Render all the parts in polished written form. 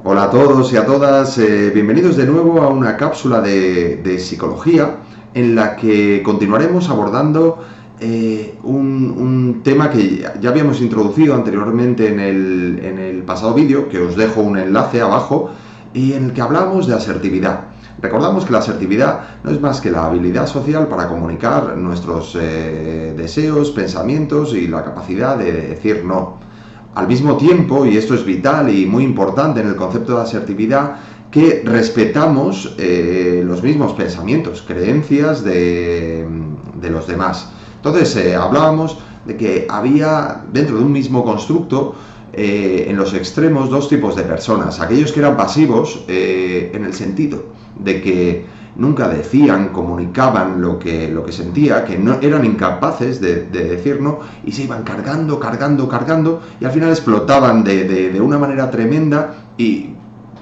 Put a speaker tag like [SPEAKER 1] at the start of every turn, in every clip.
[SPEAKER 1] Hola a todos y a todas, bienvenidos de nuevo a una cápsula de psicología en la que continuaremos abordando un tema que ya habíamos introducido anteriormente en el pasado vídeo, que os dejo un enlace abajo, y en el que hablamos de asertividad. Recordamos que la asertividad no es más que la habilidad social para comunicar nuestros deseos, pensamientos y la capacidad de decir no. Al mismo tiempo, y esto es vital y muy importante en el concepto de asertividad, que respetamos los mismos pensamientos, creencias de los demás. Entonces hablábamos de que había dentro de un mismo constructo en los extremos dos tipos de personas. Aquellos que eran pasivos en el sentido de que nunca decían, comunicaban lo que sentía, que no eran incapaces de decir no y se iban cargando y al final explotaban de una manera tremenda y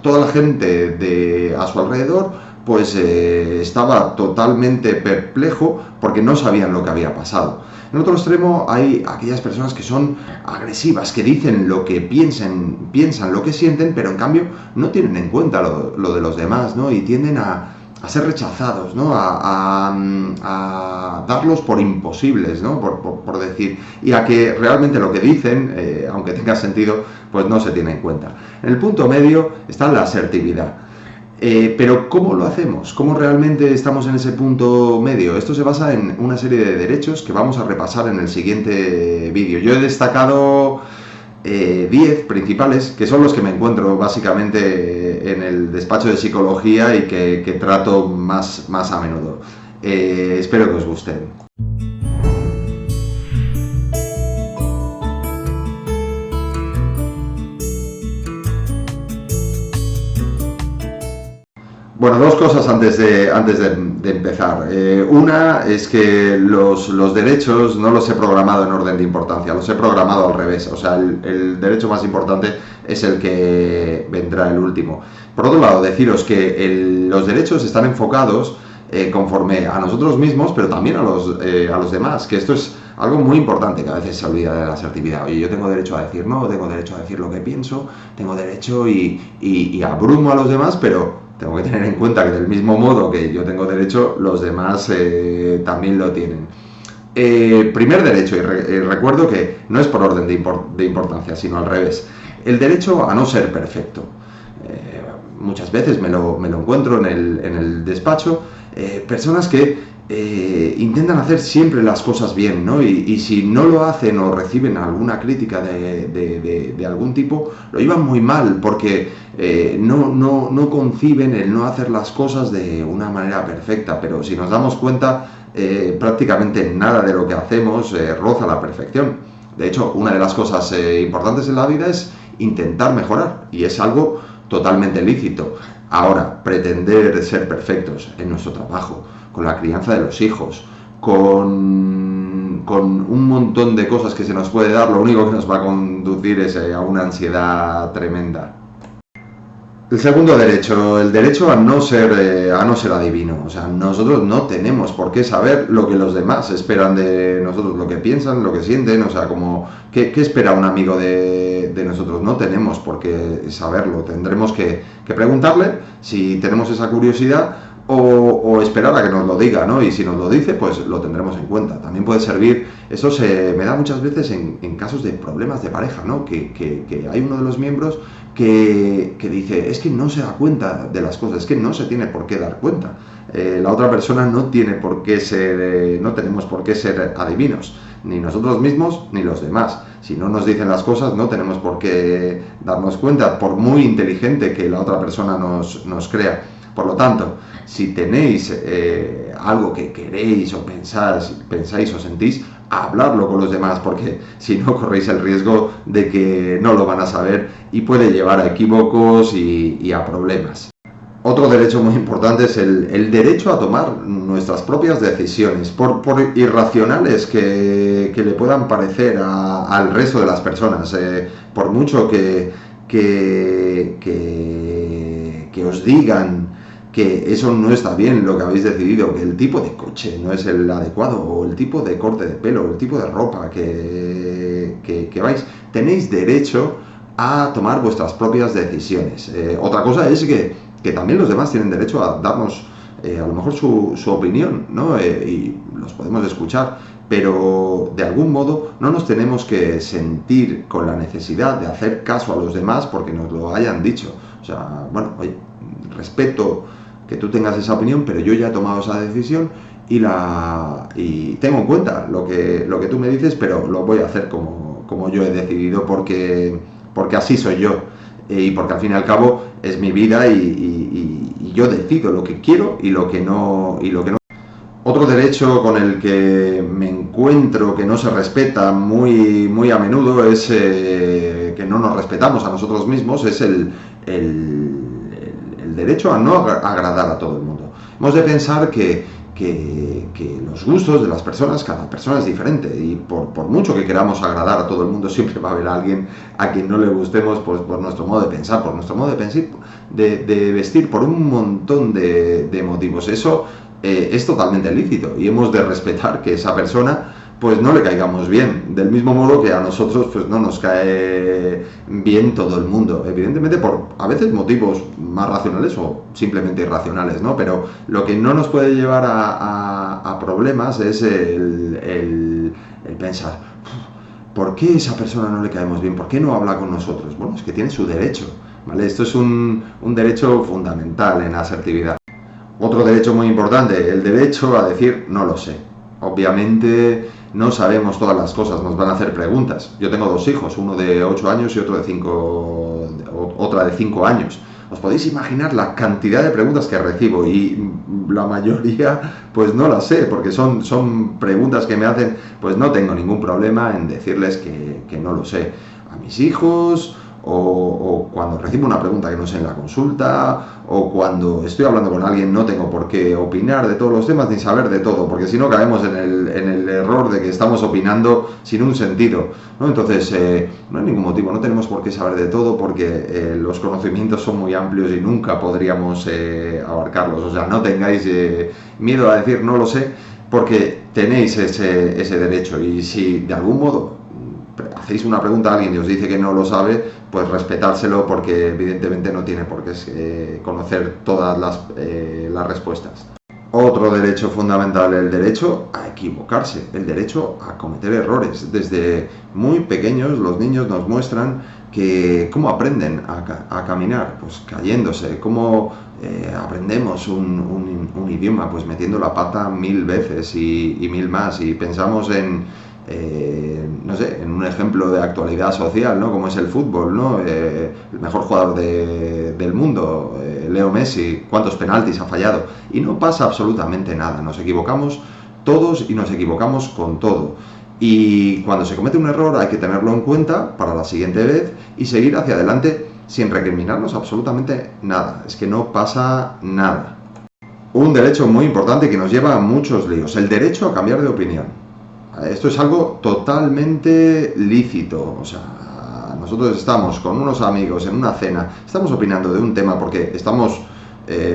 [SPEAKER 1] toda la gente a su alrededor pues estaba totalmente perplejo porque no sabían lo que había pasado. En otro extremo hay aquellas personas que son agresivas, que dicen lo que piensan lo que sienten, pero en cambio no tienen en cuenta lo de los demás, ¿no? Y tienden a ser rechazados, ¿no? A darlos por imposibles, ¿no? Por decir, y a que realmente lo que dicen, aunque tenga sentido, pues no se tiene en cuenta. En el punto medio está la asertividad. Pero ¿cómo lo hacemos? ¿Cómo realmente estamos en ese punto medio? Esto se basa en una serie de derechos que vamos a repasar en el siguiente vídeo. Yo he destacado 10 principales, que son los que me encuentro básicamente en el despacho de psicología y que trato más a menudo. Espero que os gusten. Bueno, dos cosas antes de empezar. Una es que los derechos no los he programado en orden de importancia, los he programado al revés. O sea, el derecho más importante es el que vendrá el último. Por otro lado, deciros que los derechos están enfocados conforme a nosotros mismos, pero también a los demás, que esto es algo muy importante que a veces se olvida de la asertividad. Oye, yo tengo derecho a decir no, tengo derecho a decir lo que pienso, tengo derecho y abrumo a los demás, pero tengo que tener en cuenta que del mismo modo que yo tengo derecho, los demás también lo tienen. Primer derecho, y recuerdo que no es por orden de importancia, sino al revés. El derecho a no ser perfecto. Muchas veces me lo encuentro en el despacho, personas que intentan hacer siempre las cosas bien, ¿no? Y si no lo hacen o reciben alguna crítica de algún tipo, lo llevan muy mal porque no conciben el no hacer las cosas de una manera perfecta, pero si nos damos cuenta, prácticamente nada de lo que hacemos roza la perfección. De hecho, una de las cosas importantes en la vida es intentar mejorar, y es algo totalmente lícito. Ahora, pretender ser perfectos en nuestro trabajo, con la crianza de los hijos, con un montón de cosas que se nos puede dar, lo único que nos va a conducir es a una ansiedad tremenda. El segundo derecho, el derecho a no ser adivino. O sea, nosotros no tenemos por qué saber lo que los demás esperan de nosotros, lo que piensan, lo que sienten. O sea, como ¿qué espera un amigo de nosotros? No tenemos por qué saberlo. Tendremos que preguntarle si tenemos esa curiosidad o esperar a que nos lo diga, ¿no? Y si nos lo dice, pues lo tendremos en cuenta. También puede servir, eso me da muchas veces en casos de problemas de pareja, ¿no? Que hay uno de los miembros que dice, es que no se da cuenta de las cosas, es que no se tiene por qué dar cuenta. La otra persona no tiene por qué ser, no tenemos por qué ser adivinos, ni nosotros mismos ni los demás. Si no nos dicen las cosas, no tenemos por qué darnos cuenta, por muy inteligente que la otra persona nos crea. Por lo tanto, si tenéis algo que queréis o pensáis o sentís, hablarlo con los demás, porque si no corréis el riesgo de que no lo van a saber y puede llevar a equívocos y a problemas. Otro derecho muy importante es el derecho a tomar nuestras propias decisiones, por irracionales que le puedan parecer al resto de las personas, por mucho que os digan que eso no está bien lo que habéis decidido, que el tipo de coche no es el adecuado, o el tipo de corte de pelo, o el tipo de ropa que vais, tenéis derecho a tomar vuestras propias decisiones. Otra cosa es que también los demás tienen derecho a darnos a lo mejor su opinión, ¿no? Y los podemos escuchar, pero de algún modo no nos tenemos que sentir con la necesidad de hacer caso a los demás porque nos lo hayan dicho. O sea, bueno, oye, respeto que tú tengas esa opinión, pero yo ya he tomado esa decisión y tengo en cuenta lo que tú me dices, pero lo voy a hacer como yo he decidido porque así soy yo. Y porque al fin y al cabo es mi vida y yo decido lo que quiero y lo que no. Otro derecho con el que me encuentro que no se respeta muy a menudo es que no nos respetamos a nosotros mismos, es el derecho a no agradar a todo el mundo. Hemos de pensar que los gustos de las personas, cada persona es diferente y por mucho que queramos agradar a todo el mundo, siempre va a haber alguien a quien no le gustemos pues, por nuestro modo de pensar, por nuestro modo de vestir, por un montón de motivos. Eso es totalmente lícito y hemos de respetar que esa persona pues no le caigamos bien, del mismo modo que a nosotros pues no nos cae bien todo el mundo, evidentemente por a veces motivos más racionales o simplemente irracionales, ¿no? Pero lo que no nos puede llevar a problemas es el pensar, ¿por qué esa persona no le caemos bien? ¿Por qué no habla con nosotros? Bueno, es que tiene su derecho, ¿vale? Esto es un derecho fundamental en la asertividad. Otro derecho muy importante, el derecho a decir no lo sé. Obviamente no sabemos todas las cosas, nos van a hacer preguntas. Yo tengo dos hijos, uno de 8 años y otra de 5 años. Os podéis imaginar la cantidad de preguntas que recibo y la mayoría pues no las sé, porque son preguntas que me hacen, pues no tengo ningún problema en decirles que no lo sé. A mis hijos, o cuando recibo una pregunta que no sé en la consulta, o cuando estoy hablando con alguien no tengo por qué opinar de todos los temas ni saber de todo, porque si no caemos en el error de que estamos opinando sin un sentido, ¿no? Entonces no hay ningún motivo, no tenemos por qué saber de todo porque los conocimientos son muy amplios y nunca podríamos abarcarlos. O sea, no tengáis miedo a decir no lo sé porque tenéis ese derecho y si de algún modo hacéis una pregunta a alguien y os dice que no lo sabe, pues respetárselo porque evidentemente no tiene por qué conocer todas las respuestas. Otro derecho fundamental, el derecho a equivocarse, el derecho a cometer errores. Desde muy pequeños los niños nos muestran que cómo aprenden a caminar, pues cayéndose, cómo aprendemos un idioma, pues metiendo la pata 1000 veces y 1000 más y pensamos no sé, en un ejemplo de actualidad social, ¿no? Como es el fútbol, ¿no? El mejor jugador del mundo, Leo Messi, cuántos penaltis ha fallado y no pasa absolutamente nada, nos equivocamos todos y nos equivocamos con todo y cuando se comete un error hay que tenerlo en cuenta para la siguiente vez y seguir hacia adelante sin recriminarnos absolutamente nada, es que no pasa nada. Un derecho muy importante que nos lleva a muchos líos, el derecho a cambiar de opinión. Esto es algo totalmente lícito, o sea, nosotros estamos con unos amigos en una cena, estamos opinando de un tema porque estamos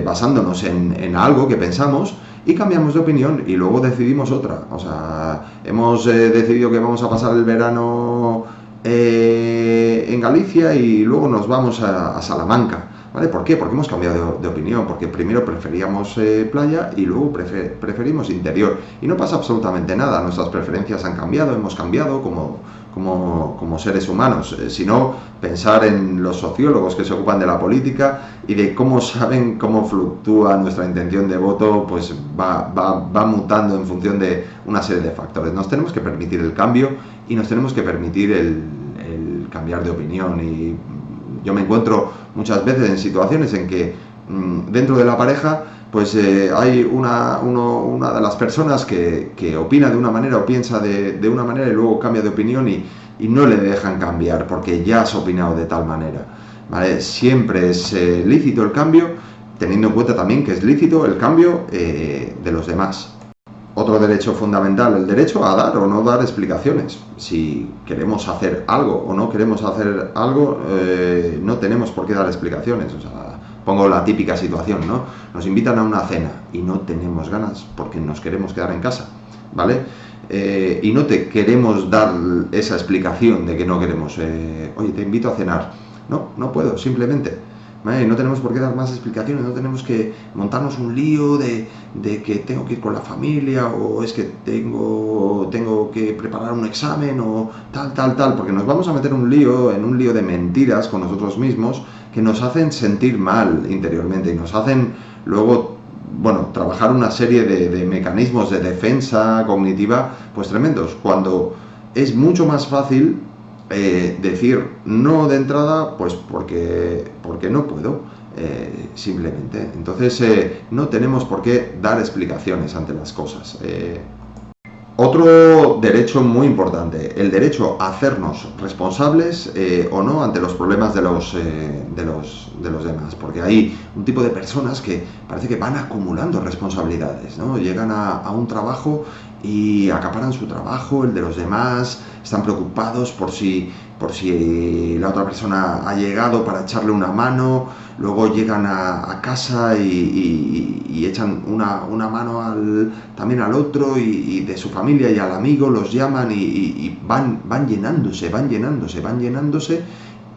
[SPEAKER 1] basándonos en algo que pensamos y cambiamos de opinión y luego decidimos otra, o sea, hemos decidido que vamos a pasar el verano en Galicia y luego nos vamos a Salamanca. ¿Vale? ¿Por qué? Porque hemos cambiado de opinión, porque primero preferíamos playa y luego preferimos interior. Y no pasa absolutamente nada, nuestras preferencias han cambiado, hemos cambiado como seres humanos. Si no, pensar en los sociólogos que se ocupan de la política y de cómo saben cómo fluctúa nuestra intención de voto, pues va mutando en función de una serie de factores. Nos tenemos que permitir el cambio y nos tenemos que permitir el cambiar de opinión y yo me encuentro muchas veces en situaciones en que dentro de la pareja pues hay una de las personas que opina de una manera o piensa de una manera y luego cambia de opinión y no le dejan cambiar porque ya has opinado de tal manera, ¿vale? Siempre es lícito el cambio, teniendo en cuenta también que es lícito el cambio de los demás. Otro derecho fundamental, el derecho a dar o no dar explicaciones. Si queremos hacer algo o no queremos hacer algo, no tenemos por qué dar explicaciones. O sea, pongo la típica situación, ¿no? Nos invitan a una cena y no tenemos ganas porque nos queremos quedar en casa. ¿vale? Y no te queremos dar esa explicación de que no queremos, oye, te invito a cenar. No, no puedo, simplemente. ¿Vale? No tenemos por qué dar más explicaciones, no tenemos que montarnos un lío de que tengo que ir con la familia o es que tengo que preparar un examen o tal, porque nos vamos a meter en un lío de mentiras con nosotros mismos que nos hacen sentir mal interiormente y nos hacen luego, bueno, trabajar una serie de mecanismos de defensa cognitiva pues tremendos, cuando es mucho más fácil decir no de entrada, pues porque no puedo, simplemente. Entonces no tenemos por qué dar explicaciones ante las cosas. Otro derecho muy importante, el derecho a hacernos responsables o no ante los problemas de los demás, porque hay un tipo de personas que parece que van acumulando responsabilidades, ¿no? Llegan a un trabajo y acaparan su trabajo, el de los demás, están preocupados por si la otra persona ha llegado para echarle una mano, luego llegan a casa y echan una mano también al otro y de su familia y al amigo, los llaman y van llenándose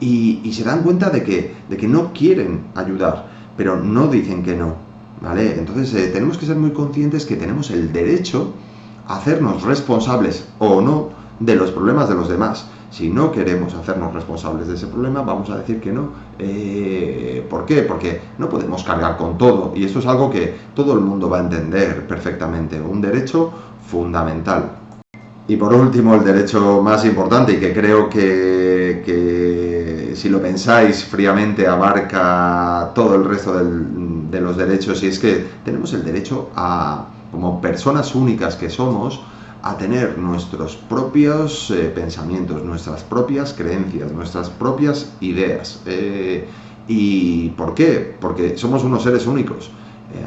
[SPEAKER 1] y se dan cuenta de que no quieren ayudar, pero no dicen que no, ¿vale? Entonces tenemos que ser muy conscientes que tenemos el derecho a hacernos responsables o no de los problemas de los demás. Si no queremos hacernos responsables de ese problema, vamos a decir que no. ¿Por qué? Porque no podemos cargar con todo. Y esto es algo que todo el mundo va a entender perfectamente. Un derecho fundamental. Y por último, el derecho más importante y que creo que si lo pensáis fríamente abarca todo el resto de los derechos, y es que tenemos el derecho a, como personas únicas que somos, a tener nuestros propios pensamientos, nuestras propias creencias, nuestras propias ideas. ¿Y por qué? Porque somos unos seres únicos.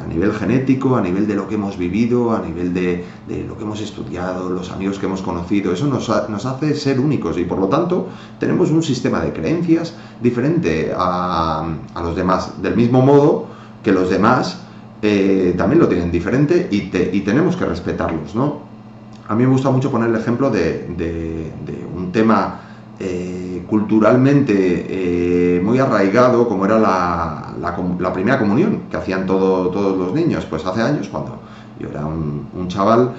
[SPEAKER 1] A nivel genético, a nivel de lo que hemos vivido, a nivel de lo que hemos estudiado, los amigos que hemos conocido, eso nos hace ser únicos y por lo tanto tenemos un sistema de creencias diferente a los demás, del mismo modo que los demás también lo tienen diferente y tenemos que respetarlos, ¿no? A mí me gusta mucho poner el ejemplo de un tema culturalmente muy arraigado, como era la primera comunión que hacían todos los niños. Pues hace años, cuando yo era un chaval,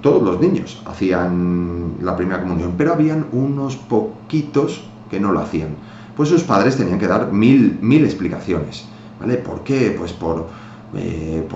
[SPEAKER 1] todos los niños hacían la primera comunión, pero habían unos poquitos que no lo hacían. Pues sus padres tenían que dar mil explicaciones, ¿vale? ¿Por qué? Pues por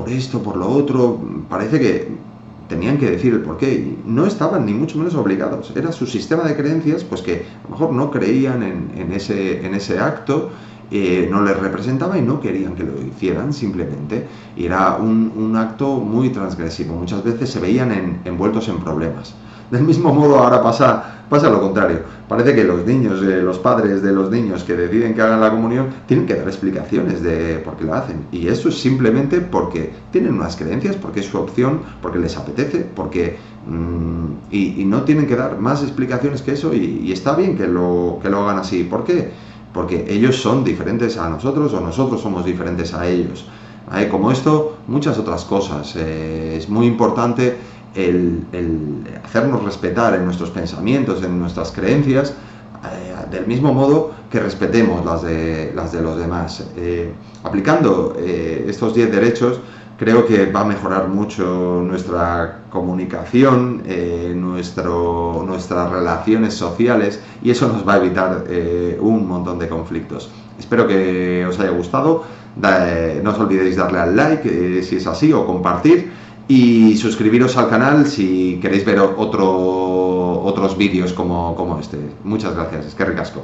[SPEAKER 1] esto, por lo otro. Parece que tenían que decir el porqué, y no estaban ni mucho menos obligados, era su sistema de creencias, pues que a lo mejor no creían en ese acto, no les representaba y no querían que lo hicieran simplemente, y era un acto muy transgresivo, muchas veces se veían envueltos en problemas. Del mismo modo ahora pasa lo contrario, parece que los niños, los padres de los niños que deciden que hagan la comunión, tienen que dar explicaciones de por qué lo hacen, y eso es simplemente porque tienen unas creencias, porque es su opción, porque les apetece, porque y no tienen que dar más explicaciones que eso, y está bien que lo hagan así. ¿Por qué? Porque ellos son diferentes a nosotros o nosotros somos diferentes a ellos. Como esto, muchas otras cosas. Es muy importante el hacernos respetar en nuestros pensamientos, en nuestras creencias, del mismo modo que respetemos las de los demás. Aplicando estos 10 derechos, creo que va a mejorar mucho nuestra comunicación, nuestras relaciones sociales, y eso nos va a evitar un montón de conflictos. Espero que os haya gustado. No os olvidéis darle al like si es así, o compartir, y suscribiros al canal si queréis ver otros vídeos como este. Muchas gracias, es que ricasco.